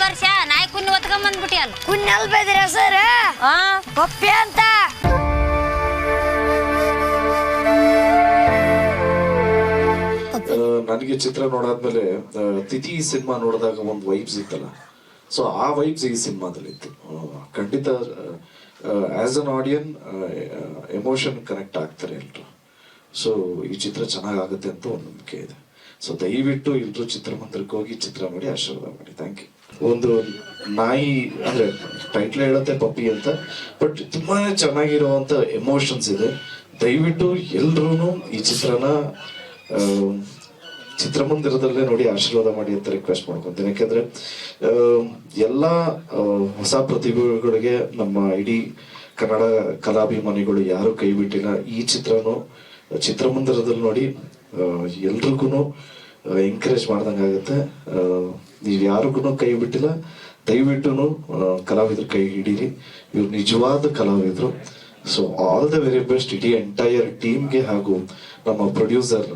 ವರ್ಷ ನಾಯಿ ಕುನ್ನಿ ಒತ್ಕೊಂಡ್ ಬಂದ್ಬಿಟ್ಟಿ ಅಲ್ಲ. ಕುನ್ನೆಲ್ ಬೇದ್ರಿ ಸರ್ ಪಪ್ಪಿ ಅಂತ. ನನಗೆ ಚಿತ್ರ ನೋಡಾದ್ಮೇಲೆ ತಿಥಿ ಸಿನಿಮಾ ನೋಡಿದಾಗ ಒಂದು ವೈಬ್ಸ್ ಇತ್ತಲ್ಲ, ಸೊ ಆ ವೈಬ್ಸ್ ಈ ಸಿನಿಮಾದಲ್ಲಿ ಇತ್ತು. ಖಂಡಿತ ಆಸ್ ಅನ್ ಆಡಿಯನ್ ಎಮೋಷನ್ ಕನೆಕ್ಟ್ ಆಗ್ತಾರೆ ಎಲ್ರು. ಸೊ ಈ ಚಿತ್ರ ಚೆನ್ನಾಗಾಗುತ್ತೆ ಅಂತ ಒಂದು ನಂಬಿಕೆ ಇದೆ. ಸೊ ದಯವಿಟ್ಟು ಎಲ್ರು ಚಿತ್ರಮಂದಿರಕ್ಕೆ ಹೋಗಿ ಚಿತ್ರ ಮಾಡಿ ಆಶೀರ್ವಾದ ಮಾಡಿ. Thank you. ಒಂದು ನಾಯಿ ಅಂದ್ರೆ ಟೈಟ್ಲ್ ಹೇಳುತ್ತೆ ಪಪ್ಪಿ ಅಂತ, ಬಟ್ ತುಂಬಾನೇ ಚೆನ್ನಾಗಿರುವಂತ ಎಮೋಷನ್ಸ್ ಇದೆ. ದಯವಿಟ್ಟು ಎಲ್ರು ಈ ಚಿತ್ರನ ಚಿತ್ರಮಂದಿರದಲ್ಲೇ ನೋಡಿ ಆಶೀರ್ವಾದ ಮಾಡಿ ಅಂತ ರಿಕ್ವೆಸ್ಟ್ ಮಾಡ್ಕೊಂತೀನಿ. ಯಾಕೆಂದ್ರೆ ಎಲ್ಲ ಹೊಸ ಪ್ರತಿಭೆಗಳಿಗೆ ನಮ್ಮ ಇಡೀ ಕನ್ನಡ ಕಲಾಭಿಮಾನಿಗಳು ಯಾರು ಕೈ ಬಿಟ್ಟಿಲ್ಲ. ಈ ಚಿತ್ರನು ಚಿತ್ರಮಂದಿರದಲ್ಲಿ ನೋಡಿ ಎಲ್ರಿಗೂ ಎಂಕರೇಜ್ ಮಾಡ್ದಂಗಾಗತ್ತೆ. ನೀವು ಯಾರಿಗೂ ಕೈ ಬಿಟ್ಟಿಲ್ಲ, ದಯವಿಟ್ಟು ಕಲಾವಿದ್ರು ಕೈ ಹಿಡೀರಿ. ಇವ್ರು ನಿಜವಾದ ಕಲಾವಿದ್ರು. So all the very best ಇಡೀ ಎಂಟೈರ್ ಟೀಮ್ಗೆ ಹಾಗೂ ನಮ್ಮ ಪ್ರೊಡ್ಯೂಸರ್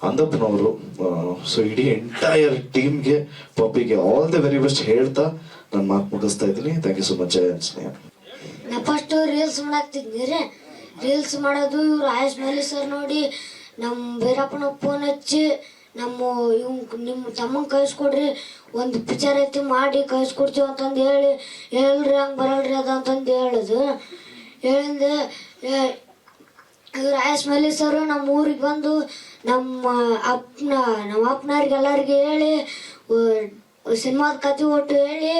ಅಂದಪ್ಪನವರು. ಸೊ ಇಡೀ ಎಂಟೈರ್ ಟೀಮ್ಗೆ ಪಪ್ಪಿಗೆ ಆಲ್ ದ ವೆರಿ ಬೆಸ್ಟ್ ಹೇಳ್ತಾ ನಾನು ಮಾತು ಮುಗಿಸ್ತಾ ಇದ್ದೀನಿ. Thank you so much. ಸ್ನೇಹ ನಾ ಫಸ್ಟ್ ರೀಲ್ಸ್ ಮಾಡಾಕ್ತಿದ್ನಿ ರೀ. ರೀಲ್ಸ್ ಮಾಡೋದು ಇವ್ರು ಆಯಸ್ ಮಲ್ಲಿ ಸರ್ ನೋಡಿ ನಮ್ಮ ಬೈರಪ್ಪನ ಫೋನ್ ಹಚ್ಚಿ ನಿಮ್ಮ ತಮ್ಮಂಗೆ ಕಳಿಸ್ಕೊಡ್ರಿ, ಒಂದು ಪಿಕ್ಚರ್ ಐತಿ ಮಾಡಿ ಕಳಿಸ್ಕೊಡ್ತೀವಿ ಅಂತಂದು ಹೇಳ್ರಿ ಹಂಗೆ ಬರಲ್ರಿ ಅದು ಅಂತಂದು ಹೇಳಿಂದ ಇವ್ರು ಆಯಸ್ ಮಲ್ಲಿ ಸರ್ ನಮ್ಮ ಊರಿಗೆ ಬಂದು ನಮ್ಮ ಅಪ್ಪನವ್ರಿಗೆ ಎಲ್ಲರಿಗೆ ಹೇಳಿ ಸಿನಿಮಾದ ಕತೆ ಒಟ್ಟು ಹೇಳಿ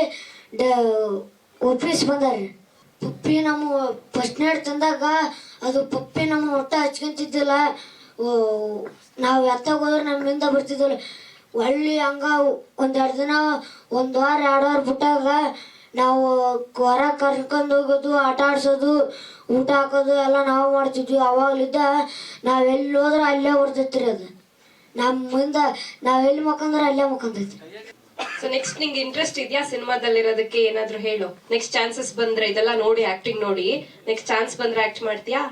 ಒಪ್ಪಿಸಿ ಬಂದಾರೆ. ಪಪ್ಪಿ ನಮ್ಮ ಫಸ್ಟ್ ನೈಟ್ ತಂದಾಗ ಅದು ಪಪ್ಪಿ ನಮ್ಮ ಹೊಟ್ಟೆ ಹಚ್ಕೊಂತಿದ್ದಿಲ್ಲ. ನಾವು ಎತ್ತಾಗ ಹೋದ್ರೆ ನಮ್ಮಿಂದ ಬರ್ತಿದ್ದಿಲ್ಲ. ಒಳ್ಳೆ ಹಂಗ ಒಂದೆರಡು ದಿನ, ಒಂದು ವಾರ 2 ವಾರ ಬಿಟ್ಟಾಗ ನಾವು ಹೊರ ಕರ್ಕೊಂಡು ಹೋಗೋದು, ಆಟ ಆಡ್ಸೋದು, ಊಟ ಹಾಕೋದು ಎಲ್ಲ ನಾವು ಮಾಡ್ತಿದ್ವಿ. ಅವಾಗಲಿದ್ದ ನಾವೆಲ್ಲಿ ಹೋದ್ರೆ ಅಲ್ಲೇ ಬರ್ತೈತ್ರಿ. ಅದು ನಮ್ಮಿಂದ ನಾವೆಲ್ಲಿ ಮಕ್ಕಂದ್ರೆ ಅಲ್ಲೇ ಮಕ್ಕಂತೈತಿ. ಸೊ ನೆಕ್ಸ್ಟ್ ನಿಂಗೆ ಇಂಟ್ರೆಸ್ಟ್ ಇದೆಯಾ ಸಿನಿಮಾದಲ್ಲಿರೋದಕ್ಕೆ? ಏನಾದ್ರು ಹೇಳು. ನೆಕ್ಸ್ಟ್ ಚಾನ್ಸಸ್ ಬಂದ್ರೆ, ಇದೆಲ್ಲ ನೋಡಿ ಆಕ್ಟಿಂಗ್ ನೋಡಿ ನೆಕ್ಸ್ಟ್ ಚಾನ್ಸ್ ಬಂದ್ರೆ ಆಕ್ಟ್ ಮಾಡ್ತೀಯಾ?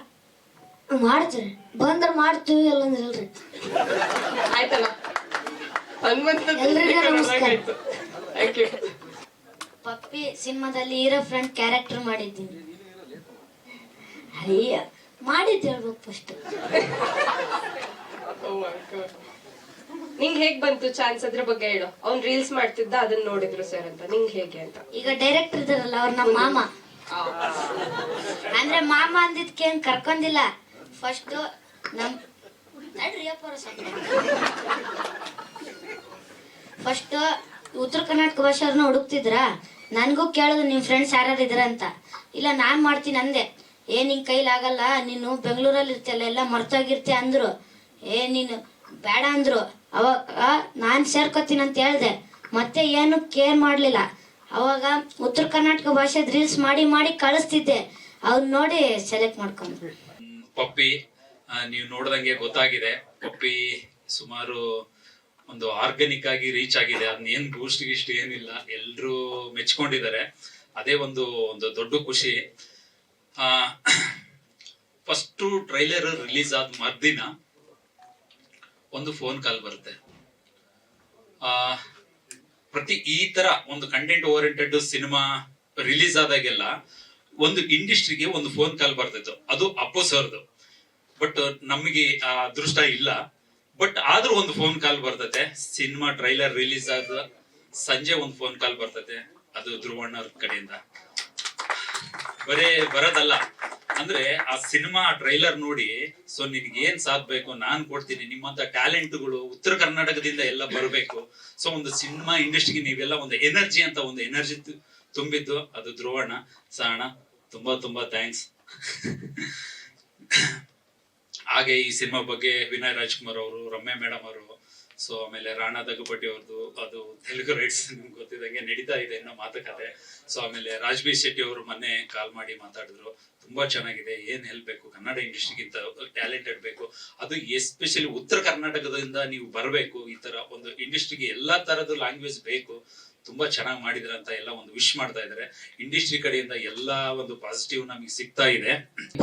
ಮಾಡ್ತೀರಿ, ಬಂದ್ರೆ ಮಾಡ್ತೀವಿ, ಇಲ್ಲಂದ್ರೆ ಇಲ್ರಿ. ಆಯ್ತಲ್ಲ, ಎಲ್ರಿಗೂ ನಮಸ್ಕಾರ. ಪಪ್ಪಿ ಸಿನಿಮಾದಲ್ಲಿ ಹೀರೋ ಫ್ರೆಂಡ್ ಕ್ಯಾರೆಕ್ಟರ್ ಮಾಡಿದ್ದೀನಿ. ಅಯ್ಯ ಮಾಡಿದ್ದು ಹೇಳ್ಬೇಕು ಫಸ್ಟ್. ನಿಂಗೆ ಹೇಗ್ ಬಂತು ಚಾನ್ಸ್? ಅದ್ರ ಬಗ್ಗೆ ಹೇಳು. ಅವ್ನ್ ರೀಲ್ಸ್ ಮಾಡ್ತಿದ್ದ, ಅದನ್ನ ನೋಡಿದ್ರು ಸರ್ ಅಂತ. ನಿಂಗೆ ಹೇಗೆ ಅಂತ? ಈಗ ಡೈರೆಕ್ಟರ್ ಇದಾರಲ್ಲ ಅವ್ರ ನಮ್ಮ ಮಾಮ. ಅಂದ್ರೆ ಮಾಮ ಅಂದಿದ್ಕೆ ಏನ್ ಕರ್ಕೊಂಡಿಲ್ಲ. ಫಸ್ಟ್ ಫಸ್ಟ್ ಉತ್ತರ ಕರ್ನಾಟಕ ಭಾಷೆಯವ್ರನ್ನ ಹುಡುಕ್ತಿದ್ರ. ನನ್ಗೂ ಕೇಳಿದ್ರು ನಿಮ್ ಫ್ರೆಂಡ್ಸ್ ಯಾರು ಇದ್ರ ಅಂತ. ಇಲ್ಲ ನಾನ್ ಮಾಡ್ತೀನಿ ಅಂದೆ. ನಿನ್ ಕೈಲಾಗಲ್ಲ, ನೀನು ಬೆಂಗಳೂರಲ್ಲಿ ಇರ್ತಿಯಲ್ಲ, ಎಲ್ಲ ಮರ್ತೋಗಿರ್ತಿ ಅಂದ್ರು. ನೀನು ಬೇಡ ಅಂದ್ರು. ಅವಾಗ ನಾನ್ ಸೇರ್ಕೋತೀನಿ ಅಂತ ಹೇಳ್ದೆ. ಮತ್ತೆ ಏನು ಕೇರ್ ಮಾಡ್ಲಿಲ್ಲ. ಅವಾಗ ಉತ್ತರ ಕರ್ನಾಟಕ ಭಾಷೆ ರೀಲ್ಸ್ ಮಾಡಿ ಮಾಡಿ ಕಳಿಸ್ತಿದ್ದೆ. ಅವ್ರು ನೋಡಿ ಸೆಲೆಕ್ಟ್ ಮಾಡ್ಕೊಂಡು. ಪಪ್ಪಿ ನೀವು ನೋಡ್ದಂಗೆ ಗೊತ್ತಾಗಿದೆ. ಪಪ್ಪಿ ಸುಮಾರು ಒಂದು ಆರ್ಗಾನಿಕ್ ಆಗಿ ರೀಚ್ ಆಗಿದೆ. ಅದನ್ನೇನ್ ಬೂಸ್ಟ್ ಗಿಸ್ಟ್ ಏನಿಲ್ಲ, ಎಲ್ರು ಮೆಚ್ಕೊಂಡಿದ್ದಾರೆ. ಅದೇ ಒಂದು ದೊಡ್ಡ ಖುಷಿ. ಫಸ್ಟ್ ಟ್ರೈಲರ್ ರಿಲೀಸ್ ಆದ ಮರ್ದಿನ ಒಂದು ಫೋನ್ ಕಾಲ್ ಬರುತ್ತೆ. ಪ್ರತಿ ಈ ತರ ಒಂದು ಕಂಟೆಂಟ್ ಓರಿಯೆಂಟೆಡ್ ಸಿನಿಮಾ ರಿಲೀಸ್ ಆದಾಗೆಲ್ಲ ಒಂದು ಇಂಡಸ್ಟ್ರಿಗೆ ಒಂದು ಫೋನ್ ಕಾಲ್ ಬರ್ತಿತ್ತು. ಅದು ಅಪ್ಪು ಸರ್ದು. ಬಟ್ ನಮಗೆ ಆ ಅದೃಷ್ಟ ಇಲ್ಲ. ಬಟ್ ಆದ್ರೂ ಒಂದು ಫೋನ್ ಕಾಲ್ ಬರ್ತೈತೆ. ಸಿನಿಮಾ ಟ್ರೈಲರ್ ರಿಲೀಸ್ ಆದ ಸಂಜೆ ಒಂದು ಫೋನ್ ಕಾಲ್ ಬರ್ತೈತೆ. ಅದು ಧ್ರುವಣ್ಣವ್ರ ಕಡೆಯಿಂದ. ಬರೋದಲ್ಲ ಅಂದ್ರೆ ಆ ಸಿನಿಮಾ ಟ್ರೈಲರ್ ನೋಡಿ, ಸೊ ನಿನ್ಗೆ ಏನ್ ಸಾಧ್ಬೇಕು ನಾನ್ ಕೊಡ್ತೀನಿ, ನಿಮ್ಮಂತ ಟ್ಯಾಲೆಂಟ್ಗಳು ಉತ್ತರ ಕರ್ನಾಟಕದಿಂದ ಎಲ್ಲ ಬರಬೇಕು. ಸೊ ಒಂದು ಸಿನಿಮಾ ಇಂಡಸ್ಟ್ರಿಗೆ ನೀವೆಲ್ಲ ಒಂದು ಎನರ್ಜಿ ತುಂಬಿದ್ದು ಅದು ಧ್ರುವಣ್ಣ. ಸಣ್ಣ ತುಂಬಾ ತುಂಬಾ ಥ್ಯಾಂಕ್ಸ್. ಹಾಗೆ ಈ ಸಿನಿಮಾ ಬಗ್ಗೆ ವಿನಯ್ ರಾಜ್ಕುಮಾರ್ ಅವರು, ರಮ್ಯಾ ಮೇಡಮ್ ಅವರು, ಸೊ ಆಮೇಲೆ ರಾಣಾ ದಗ್ಗುಪಟ್ಟಿ ಅವ್ರದ್ದು ಅದು ತೆಲುಗು ರೈಟ್ಸ್ ನಿಮ್ಗೆ ಗೊತ್ತಿದ್ದಂಗೆ ನಡೀತಾ ಇದೆ ಇನ್ನೂ ಮಾತುಕತೆ. ಸೊ ಆಮೇಲೆ ರಾಜ್ಬಿ ಶೆಟ್ಟಿ ಅವರು ಮೊನ್ನೆ ಕಾಲ್ ಮಾಡಿ ಮಾತಾಡಿದ್ರು. ತುಂಬಾ ಚೆನ್ನಾಗಿದೆ, ಏನ್ ಹೇಳ್ಬೇಕು, ಕನ್ನಡ ಇಂಡಸ್ಟ್ರಿಗಿಂತ ಟ್ಯಾಲೆಂಟೆಡ್ ಬೇಕು. ಅದು ಎಸ್ಪೆಷಲಿ ಉತ್ತರ ಕರ್ನಾಟಕದಿಂದ ನೀವು ಬರಬೇಕು. ಈ ತರ ಒಂದು ಇಂಡಸ್ಟ್ರಿಗೆ ಎಲ್ಲಾ ತರದ ಲ್ಯಾಂಗ್ವೇಜ್ ಬೇಕು. ತುಂಬಾ ಚೆನ್ನಾಗಿ ಮಾಡಿದ್ರ ಅಂತ ಎಲ್ಲ ಒಂದು ವಿಶ್ ಮಾಡ್ತಾ ಇದಾರೆ. ಇಂಡಸ್ಟ್ರಿ ಕಡೆಯಿಂದ ಎಲ್ಲಾ ಒಂದು ಪಾಸಿಟಿವ್ ನಮಗೆ ಸಿಗ್ತಾ ಇದೆ.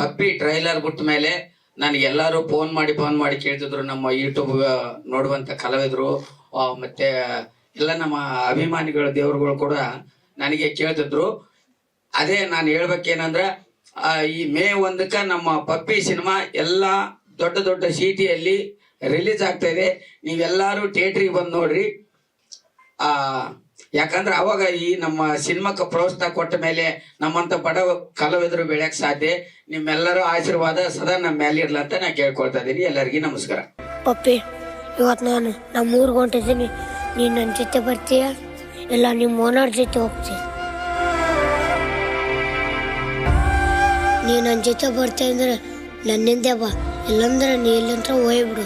ಪಪ್ಪಿ ಟ್ರೈಲರ್ ಬಿಟ್ಟ ಮೇಲೆ ನನಗೆ ಎಲ್ಲರೂ ಫೋನ್ ಮಾಡಿ ಕೇಳ್ತಿದ್ರು. ನಮ್ಮ ಯೂಟ್ಯೂಬ್ ನೋಡುವಂತ ಕಲಾವಿದರು ಮತ್ತೆ ಎಲ್ಲ ನಮ್ಮ ಅಭಿಮಾನಿಗಳು ದೇವರುಗಳು ಕೂಡ ನನಗೆ ಕೇಳ್ತಿದ್ರು. ಅದೇ ನಾನು ಹೇಳ್ಬೇಕೇನಂದ್ರೆ ಈ ಮೇ 1ಕ್ಕೆ ನಮ್ಮ ಪಪ್ಪಿ ಸಿನಿಮಾ ಎಲ್ಲ ದೊಡ್ಡ ದೊಡ್ಡ ಸಿಟಿಯಲ್ಲಿ ರಿಲೀಸ್ ಆಗ್ತಾ ಇದೆ. ನೀವೆಲ್ಲರೂ ಥಿಯೇಟ್ರಿಗೆ ಬಂದು ನೋಡ್ರಿ. ಯಾಕಂದ್ರೆ ಅವಾಗ ಈ ನಮ್ಮ ಸಿನಿಮಾಕ್ಕೆ ಪ್ರೋತ್ಸಾಹ ಕೊಟ್ಟ ಮೇಲೆ ನಮ್ಮಂತ ಬಡ ಕಲಾವಿದರು ಬೆಳೆಯಕ್ಕೆ ಸಾಧ್ಯ. ನಿಮ್ಮೆಲ್ಲರೂ ಆಶೀರ್ವಾದ ಸದಾ ನಮ್ಮ ಮೇಲೆ ಇರ್ಲ ಅಂತ ನಾನು ಕೇಳ್ಕೊಳ್ತಾ ಇದ್ದೀನಿ. ಎಲ್ಲರಿಗೂ ನಮಸ್ಕಾರ. ಪಪ್ಪಿ, ಇವತ್ತು ನಾನು ನಮ್ಮ ಊರಿಗೆ ಹೊಂಟಿದ್ದೀನಿ. ನೀನು ನನ್ನ ಜೊತೆ ಬರ್ತೀಯ ಇಲ್ಲ ನಿಮ್ಮ ಓನರ್ ಜೊತೆ ಹೋಗ್ತೀಯ? ನೀನು ನನ್ನ ಜೊತೆ ಬರ್ತೀಯ ಅಂದ್ರೆ ನನ್ನಿಂದೆ ಬಾ, ಇಲ್ಲಾಂದ್ರೆ ನೀ ಇಲ್ಲಂತ್ರ ಹೋಗ್ಬಿಡು.